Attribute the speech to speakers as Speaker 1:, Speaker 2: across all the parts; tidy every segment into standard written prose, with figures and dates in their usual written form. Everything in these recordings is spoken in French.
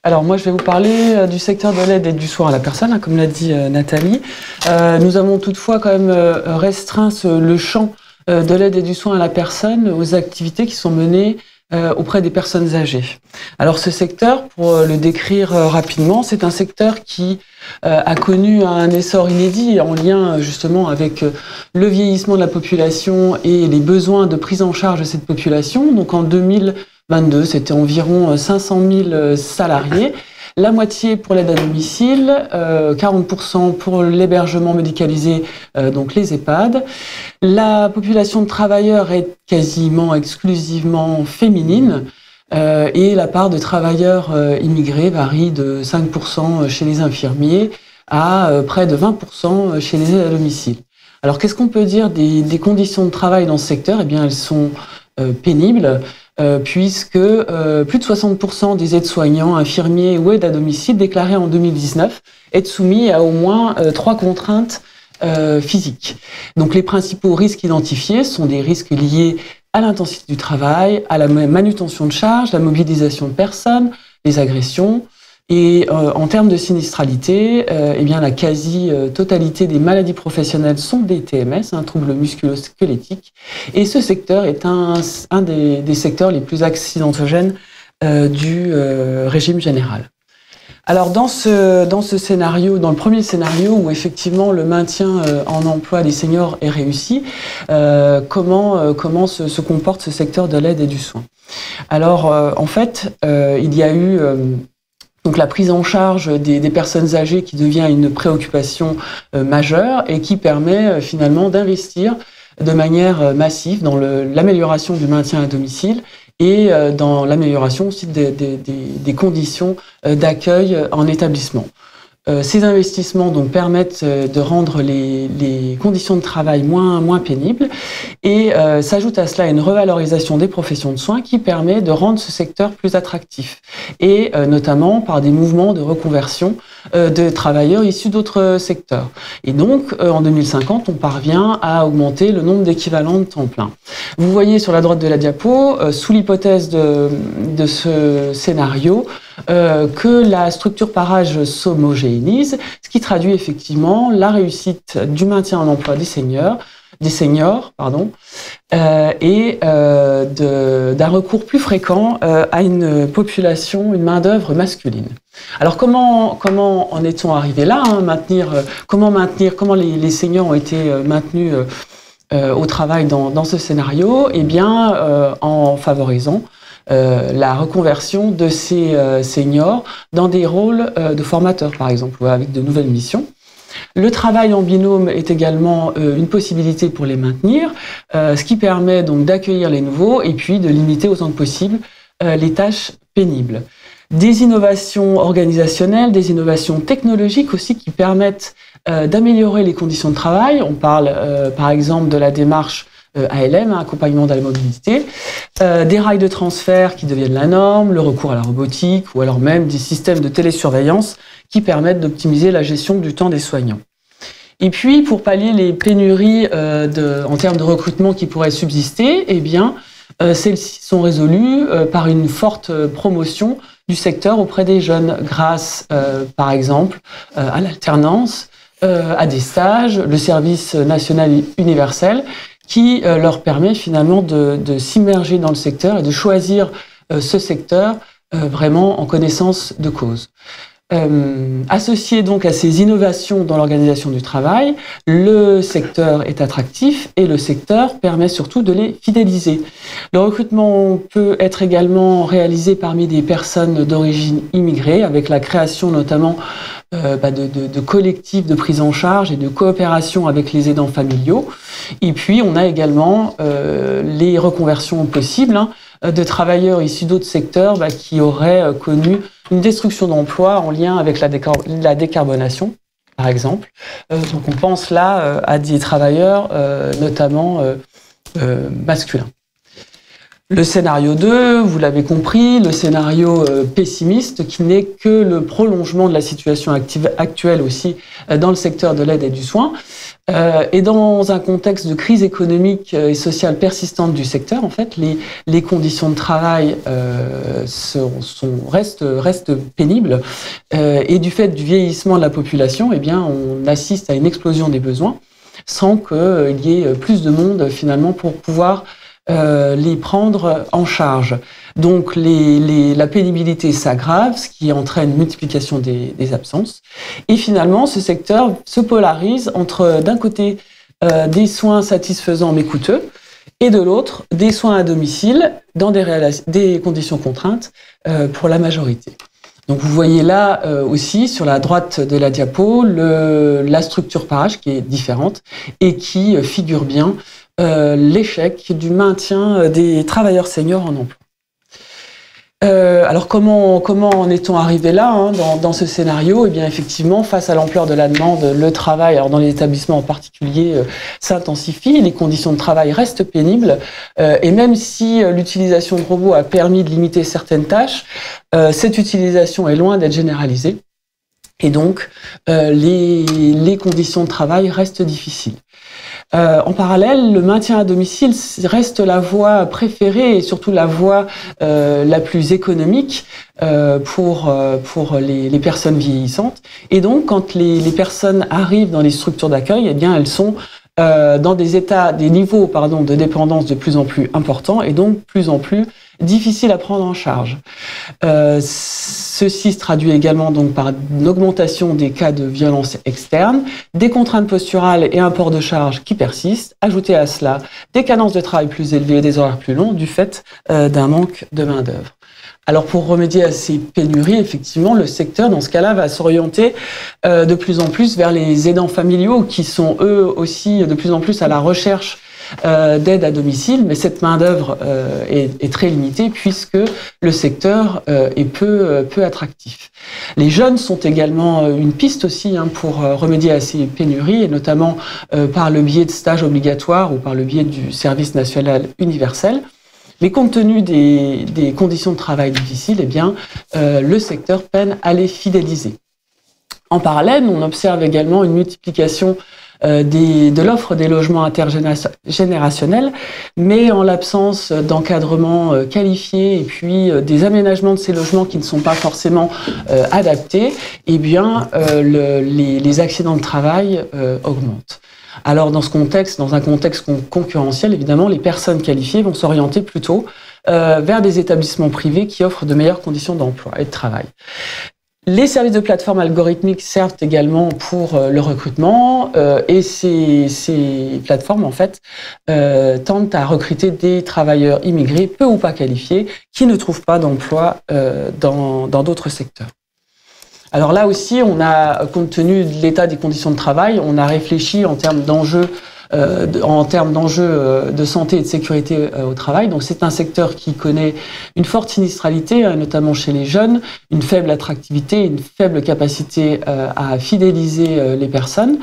Speaker 1: Alors moi je vais vous parler du secteur de l'aide et du soin à la personne, comme l'a dit Nathalie. Nous avons toutefois quand même restreint le champ de l'aide et du soin à la personne aux activités qui sont menées auprès des personnes âgées. Alors ce secteur, pour le décrire rapidement, c'est un secteur qui a connu un essor inédit en lien justement avec le vieillissement de la population et les besoins de prise en charge de cette population. Donc en 2022, c'était environ 500 000 salariés, la moitié pour l'aide à domicile, 40% pour l'hébergement médicalisé, donc les EHPAD. La population de travailleurs est quasiment exclusivement féminine et la part de travailleurs immigrés varie de 5% chez les infirmiers à près de 20% chez les aides à domicile. Alors qu'est-ce qu'on peut dire des conditions de travail dans ce secteur? Eh bien, elles sont pénibles, puisque plus de 60% des aides-soignants, infirmiers ou aides à domicile déclarés en 2019 être soumis à au moins 3 contraintes physiques. Donc les principaux risques identifiés sont des risques liés à l'intensité du travail, à la manutention de charges, la mobilisation de personnes, les agressions. Et en termes de sinistralité, eh bien la quasi-totalité des maladies professionnelles sont des TMS, un trouble musculo-squelettique. Et ce secteur est un des secteurs les plus accidentogènes du régime général. Alors dans ce scénario, dans le premier scénario où effectivement le maintien en emploi des seniors est réussi, comment se comporte ce secteur de l'aide et du soin? Alors en fait, il y a eu donc la prise en charge des personnes âgées qui devient une préoccupation majeure et qui permet finalement d'investir de manière massive dans l'amélioration du maintien à domicile et dans l'amélioration aussi des conditions d'accueil en établissement. Ces investissements donc permettent de rendre les conditions de travail moins pénibles et s'ajoute à cela une revalorisation des professions de soins qui permet de rendre ce secteur plus attractif et notamment par des mouvements de reconversion de travailleurs issus d'autres secteurs. Et donc en 2050, on parvient à augmenter le nombre d'équivalents de temps plein. Vous voyez sur la droite de la diapo, sous l'hypothèse de ce scénario, que la structure par âge s'homogénéise, ce qui traduit effectivement la réussite du maintien en emploi des seniors, et d'un recours plus fréquent à une population, une main-d'œuvre masculine. Alors comment en est-on arrivé là, comment les seniors ont été maintenus au travail dans ce scénario? Eh bien, en favorisant la reconversion de ces seniors dans des rôles de formateurs, par exemple, ou avec de nouvelles missions. Le travail en binôme est également une possibilité pour les maintenir, ce qui permet donc d'accueillir les nouveaux et puis de limiter autant que possible les tâches pénibles. Des innovations organisationnelles, des innovations technologiques aussi qui permettent d'améliorer les conditions de travail. On parle par exemple de la démarche ALM, accompagnement de la mobilité, des rails de transfert qui deviennent la norme, le recours à la robotique ou alors même des systèmes de télésurveillance qui permettent d'optimiser la gestion du temps des soignants. Et puis, pour pallier les pénuries en termes de recrutement qui pourraient subsister, eh bien, celles-ci sont résolues par une forte promotion du secteur auprès des jeunes grâce, par exemple, à l'alternance, à des stages, le service national universel, qui leur permet finalement de s'immerger dans le secteur et de choisir ce secteur vraiment en connaissance de cause. Associé donc à ces innovations dans l'organisation du travail, le secteur est attractif et le secteur permet surtout de les fidéliser. Le recrutement peut être également réalisé parmi des personnes d'origine immigrée, avec la création notamment de collectifs de prise en charge et de coopération avec les aidants familiaux. Et puis on a également les reconversions possibles de travailleurs issus d'autres secteurs qui auraient connu une destruction d'emplois en lien avec la décarbonation, par exemple. Donc on pense là à des travailleurs notamment masculins. Le scénario 2, vous l'avez compris, le scénario pessimiste qui n'est que le prolongement de la situation actuelle aussi dans le secteur de l'aide et du soin. Et dans un contexte de crise économique et sociale persistante du secteur, en fait, les conditions de travail restent pénibles. Et du fait du vieillissement de la population, eh bien, on assiste à une explosion des besoins sans qu'il y ait plus de monde finalement pour pouvoir les prendre en charge. Donc la pénibilité s'aggrave, ce qui entraîne une multiplication des absences. Et finalement, ce secteur se polarise entre, d'un côté, des soins satisfaisants mais coûteux, et de l'autre, des soins à domicile dans des conditions contraintes pour la majorité. Donc vous voyez là aussi, sur la droite de la diapo, la structure par âge qui est différente et qui figure bien l'échec du maintien des travailleurs seniors en emploi. Alors comment en est-on arrivé là dans ce scénario? Eh bien effectivement, face à l'ampleur de la demande, le travail, alors dans les établissements en particulier, s'intensifie, les conditions de travail restent pénibles, et même si l'utilisation de robots a permis de limiter certaines tâches, cette utilisation est loin d'être généralisée, et donc les conditions de travail restent difficiles. En parallèle, le maintien à domicile reste la voie préférée et surtout la voie la plus économique pour les personnes vieillissantes. Et donc, quand les personnes arrivent dans les structures d'accueil, eh bien, elles sont dans des niveaux de dépendance de plus en plus importants et donc plus en plus difficiles à prendre en charge. Ceci se traduit également donc par une augmentation des cas de violence externe, des contraintes posturales et un port de charge qui persistent. Ajoutez à cela des cadences de travail plus élevées et des horaires plus longs du fait d'un manque de main-d'œuvre. Alors pour remédier à ces pénuries, effectivement, le secteur, dans ce cas-là, va s'orienter de plus en plus vers les aidants familiaux qui sont eux aussi de plus en plus à la recherche d'aide à domicile, mais cette main-d'œuvre est très limitée puisque le secteur est peu attractif. Les jeunes sont également une piste aussi pour remédier à ces pénuries, et notamment par le biais de stages obligatoires ou par le biais du service national universel. Mais compte tenu des conditions de travail difficiles, eh bien, le secteur peine à les fidéliser. En parallèle, on observe également une multiplication de l'offre des logements intergénérationnels, mais en l'absence d'encadrement qualifié et puis des aménagements de ces logements qui ne sont pas forcément adaptés, eh bien, les accidents de travail augmentent. Alors dans un contexte concurrentiel, évidemment, les personnes qualifiées vont s'orienter plutôt vers des établissements privés qui offrent de meilleures conditions d'emploi et de travail. Les services de plateforme algorithmiques servent également pour le recrutement et ces plateformes en fait tentent à recruter des travailleurs immigrés peu ou pas qualifiés qui ne trouvent pas d'emploi dans d'autres secteurs. Alors là aussi, compte tenu de l'état des conditions de travail, on a réfléchi en termes d'enjeux de santé et de sécurité au travail. Donc c'est un secteur qui connaît une forte sinistralité, notamment chez les jeunes, une faible attractivité, une faible capacité à fidéliser les personnes.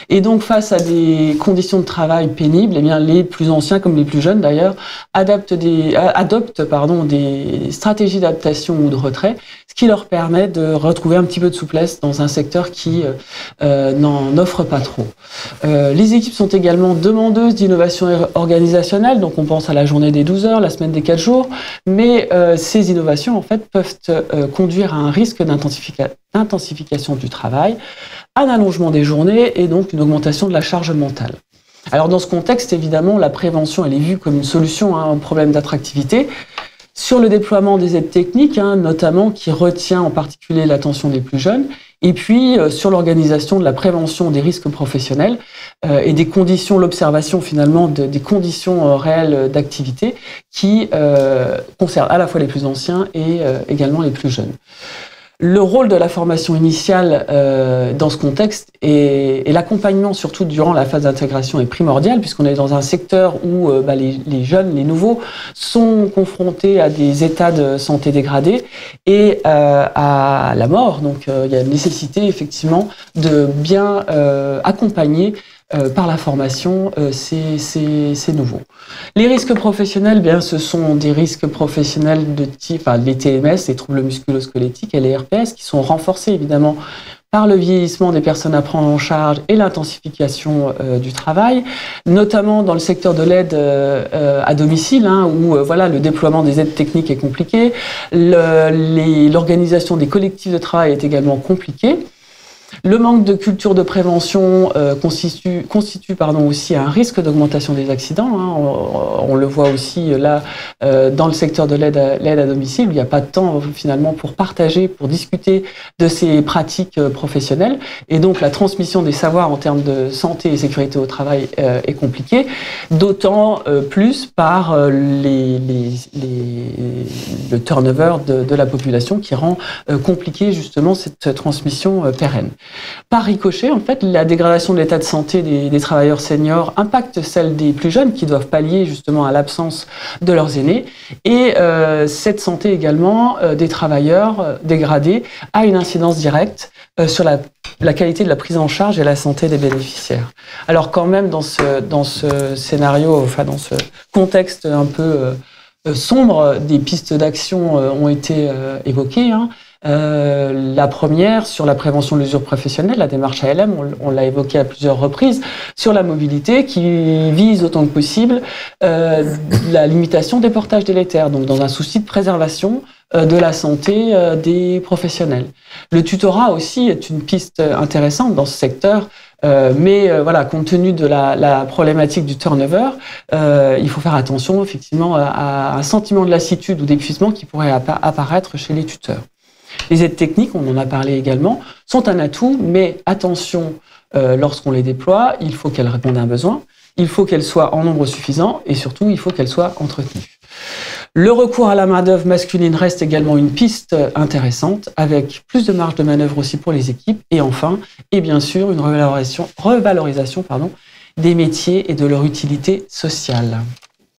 Speaker 1: Et donc face à des conditions de travail pénibles, eh bien les plus anciens comme les plus jeunes d'ailleurs adoptent des stratégies d'adaptation ou de retrait, ce qui leur permet de retrouver un petit peu de souplesse dans un secteur qui n'en offre pas trop. Les équipes sont également demandeuses d'innovation organisationnelle, donc on pense à la journée des 12 heures, la semaine des 4 jours, mais ces innovations en fait peuvent conduire à un risque d'intensification du travail, un allongement des journées et donc une augmentation de la charge mentale. Alors dans ce contexte, évidemment, la prévention elle est vue comme une solution à un problème d'attractivité. Sur le déploiement des aides techniques, notamment qui retient en particulier l'attention des plus jeunes, et puis sur l'organisation de la prévention des risques professionnels et des conditions, l'observation finalement des conditions réelles d'activité qui concernent à la fois les plus anciens et également les plus jeunes. Le rôle de la formation initiale dans ce contexte Et l'accompagnement, surtout durant la phase d'intégration, est primordial, puisqu'on est dans un secteur où les jeunes, les nouveaux, sont confrontés à des états de santé dégradés et à la mort. Donc il y a une nécessité, effectivement, de bien accompagner par la formation ces nouveaux. Les risques professionnels, bien, ce sont des risques professionnels de type les TMS, les troubles musculo-squelettiques, et les RPS, qui sont renforcés évidemment par le vieillissement des personnes à prendre en charge et l'intensification du travail, notamment dans le secteur de l'aide à domicile, où le déploiement des aides techniques est compliqué, l'organisation des collectifs de travail est également compliquée. Le manque de culture de prévention constitue aussi un risque d'augmentation des accidents. On le voit aussi là dans le secteur de l'aide à domicile, où il n'y a pas de temps finalement pour partager, pour discuter de ces pratiques professionnelles. Et donc la transmission des savoirs en termes de santé et sécurité au travail est compliquée, d'autant plus par le turnover de la population qui rend compliqué justement cette transmission pérenne. Par ricochet, en fait, la dégradation de l'état de santé des travailleurs seniors impacte celle des plus jeunes qui doivent pallier justement à l'absence de leurs aînés. Et cette santé également des travailleurs dégradés a une incidence directe sur la qualité de la prise en charge et la santé des bénéficiaires. Alors quand même, dans ce scénario, dans ce contexte un peu sombre, des pistes d'action ont été évoquées. La première, sur la prévention de l'usure professionnelle, la démarche ALM, on l'a évoqué à plusieurs reprises, sur la mobilité qui vise autant que possible la limitation des portages délétères, donc dans un souci de préservation de la santé des professionnels. Le tutorat aussi est une piste intéressante dans ce secteur, mais compte tenu de la problématique du turnover, il faut faire attention effectivement à un sentiment de lassitude ou d'épuisement qui pourrait apparaître chez les tuteurs. Les aides techniques, on en a parlé également, sont un atout, mais attention, lorsqu'on les déploie, il faut qu'elles répondent à un besoin, il faut qu'elles soient en nombre suffisant et surtout, il faut qu'elles soient entretenues. Le recours à la main-d'œuvre masculine reste également une piste intéressante, avec plus de marge de manœuvre aussi pour les équipes, et enfin, et bien sûr, une revalorisation des métiers et de leur utilité sociale.